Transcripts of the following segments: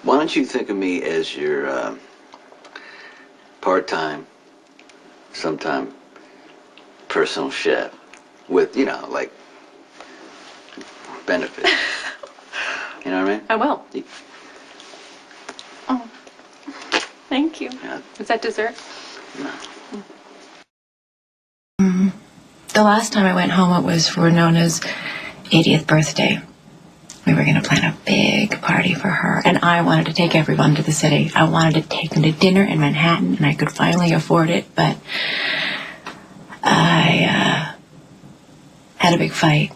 Why don't you think of me as your part-time, sometime personal chef with, you know, like benefits. You know what I mean? I will. Oh, thank you. Yeah. Is that dessert? No. The last time I went home, it was for Nona's 80th birthday. We were going to plan a big party for her, and I wanted to take everyone to the city. I wanted to take them to dinner in Manhattan, and I could finally afford it, but I had a big fight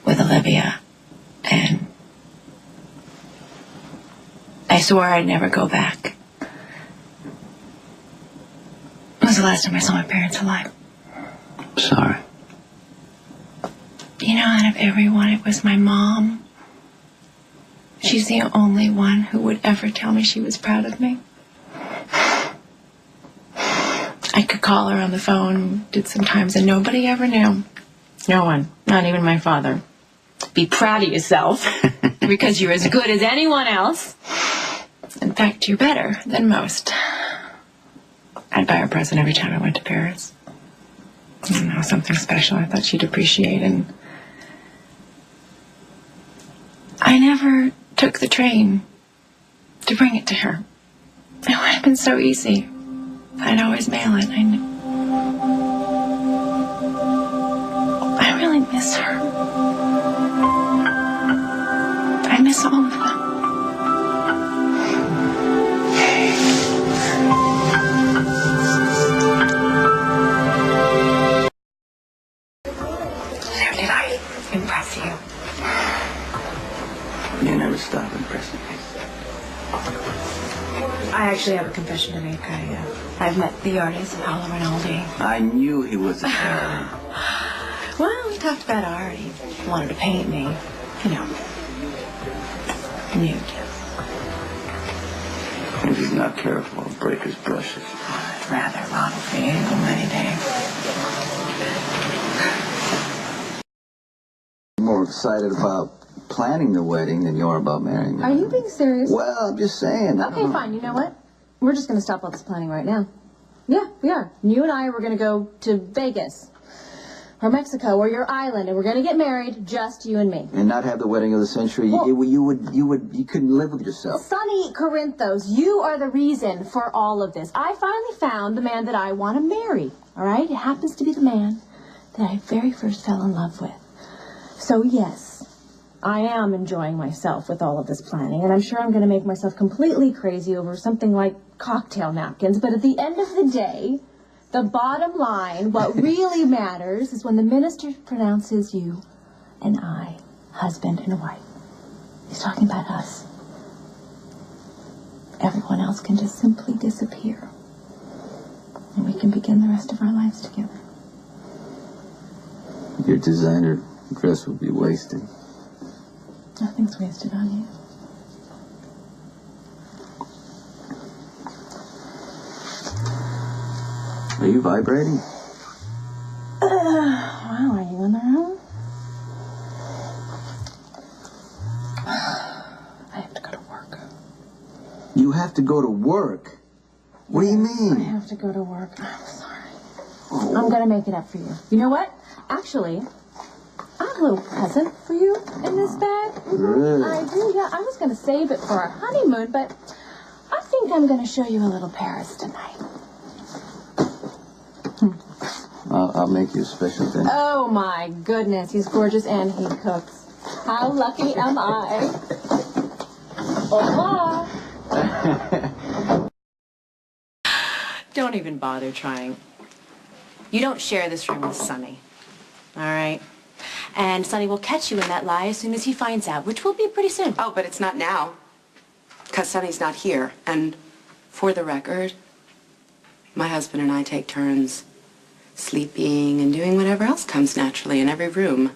with Olivia, and I swore I'd never go back. It was the last time I saw my parents alive. Sorry. You know, out of everyone, it was my mom. She's the only one who would ever tell me she was proud of me. I could call her on the phone, did sometimes, and nobody ever knew. No one, not even my father. Be proud of yourself, because you're as good as anyone else. In fact, you're better than most. I'd buy her a present every time I went to Paris. I don't know, something special I thought she'd appreciate, and I never took the train to bring it to her. It would have been so easy. I'd always mail it. I really miss her. I miss all of them. So did I impress you? You never stop impressing me. I actually have a confession to make. I've met the artist, Paolo Rinaldi. I knew he was a talent. Well, we talked about art. He wanted to paint me, you know, nude. If he's not careful, he'll break his brushes. I'd rather model for you any day. I'm more excited about planning the wedding than you are about marrying me. Are you being serious? Well, I'm just saying. Okay, fine. You know what? We're just going to stop all this planning right now. Yeah, we are. You and I were going to go to Vegas or Mexico or your island, and we're going to get married, just you and me. And not have the wedding of the century. Well, you couldn't live with yourself. Sonny Corinthos, you are the reason for all of this. I finally found the man that I want to marry. All right? It happens to be the man that I very first fell in love with. So yes, I am enjoying myself with all of this planning, and I'm sure I'm going to make myself completely crazy over something like cocktail napkins, but at the end of the day, the bottom line, what really matters is when the minister pronounces you and I husband and wife. He's talking about us. Everyone else can just simply disappear, and we can begin the rest of our lives together. Your designer dress will be wasted. Nothing's wasted on you. Are you vibrating? Wow, are you in the room? I have to go to work. You have to go to work? What do you mean? I have to go to work. I'm sorry. Oh. I'm gonna make it up for you. You know what? Actually, I have a little present for you in this bag. Really? I do, yeah. I was gonna save it for our honeymoon, but I think I'm gonna show you a little Paris tonight. I'll make you a special thing. Oh my goodness, he's gorgeous and he cooks. How lucky am I? Hola. Don't even bother trying. You don't share this room with Sonny. All right? And Sonny will catch you in that lie as soon as he finds out, which will be pretty soon. Oh, but it's not now. Because Sonny's not here. And for the record, my husband and I take turns sleeping and doing whatever else comes naturally in every room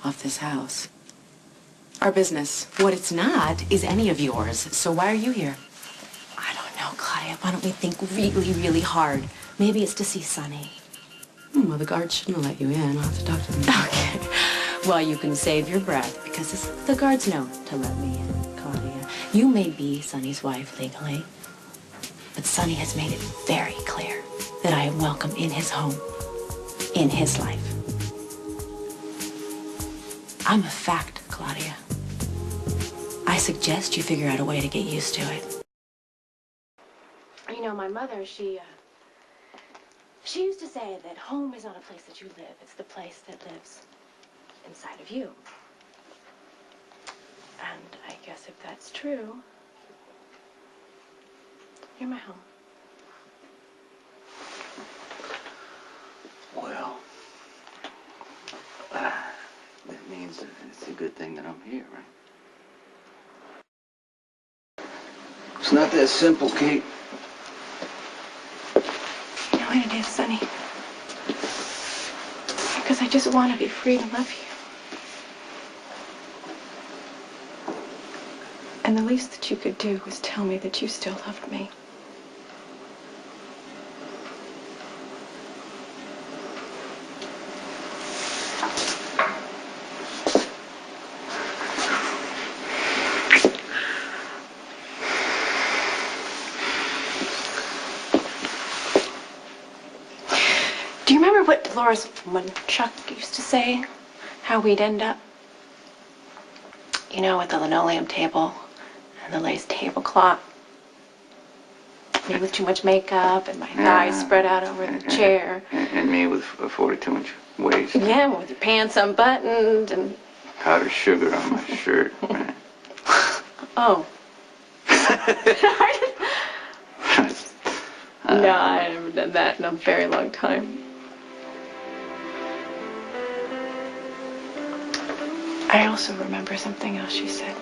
of this house. Our business. What it's not is any of yours. So why are you here? I don't know, Claudia. Why don't we think really, really hard? Maybe it's to see Sonny. Well, the guards shouldn't have let you in. I'll have to talk to them. Okay. Well, you can save your breath because the guards know to let me in, Claudia. You may be Sonny's wife legally, but Sonny has made it very clear that I am welcome in his home, in his life. I'm a fact, Claudia. I suggest you figure out a way to get used to it. You know, my mother, she used to say that home is not a place that you live, it's the place that lives inside of you. And I guess if that's true, you're my home. Well, that means that it's a good thing that I'm here, right? It's not that simple, Kate. You know what it is, Sonny? Because I just want to be free to love you. And the least that you could do was tell me that you still loved me. Do you remember what Dolores Munchuk used to say? How we'd end up? You know, with the linoleum table and the lace tablecloth. Me with too much makeup and my thighs spread out over the chair. And me with a 42-inch waist. Yeah, with your pants unbuttoned and... Powdered sugar on my shirt, right? Oh. No, I haven't done that in a very long time. I also remember something else you said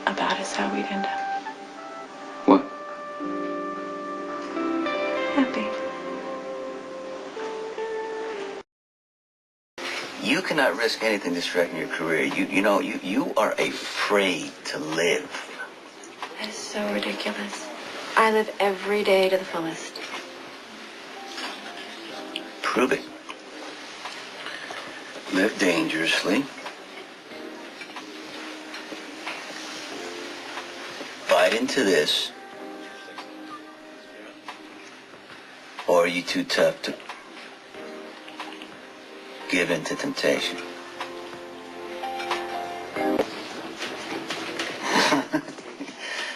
about us, how we'd end up. What? Happy. You cannot risk anything to threaten your career. You are afraid to live. That is so ridiculous. I live every day to the fullest. Prove it. Live dangerously. Bite into this. Or are you too tough to give in to temptation?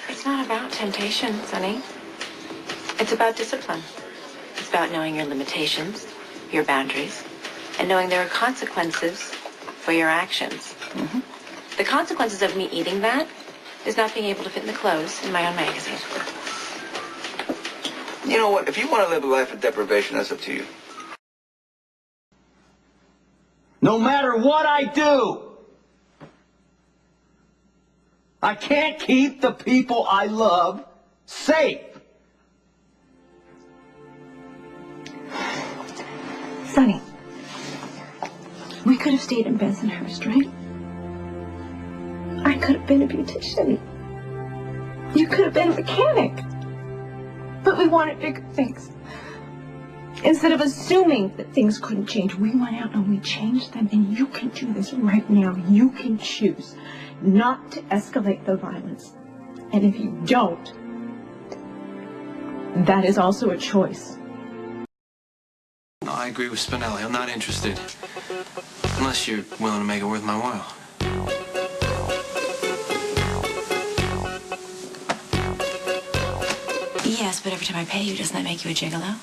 It's not about temptation, Sonny. It's about discipline. It's about knowing your limitations, your boundaries, and knowing there are consequences for your actions. Mm-hmm. The consequences of me eating that is not being able to fit in the clothes in my own magazine. You know what? If you want to live a life of deprivation, that's up to you. No matter what I do, I can't keep the people I love safe. Sonny, we could have stayed in Bensonhurst, right? I could have been a beautician. You could have been a mechanic. But we wanted bigger things. Instead of assuming that things couldn't change, we went out and we changed them. And you can do this right now. You can choose not to escalate the violence. And if you don't, that is also a choice. No, I agree with Spinelli. I'm not interested. Unless you're willing to make it worth my while. Yes, but every time I pay you, doesn't that make you a gigolo?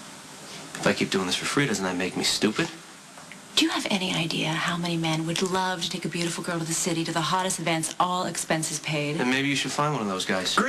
If I keep doing this for free, doesn't that make me stupid? Do you have any idea how many men would love to take a beautiful girl to the city, to the hottest events, all expenses paid? Then maybe you should find one of those guys.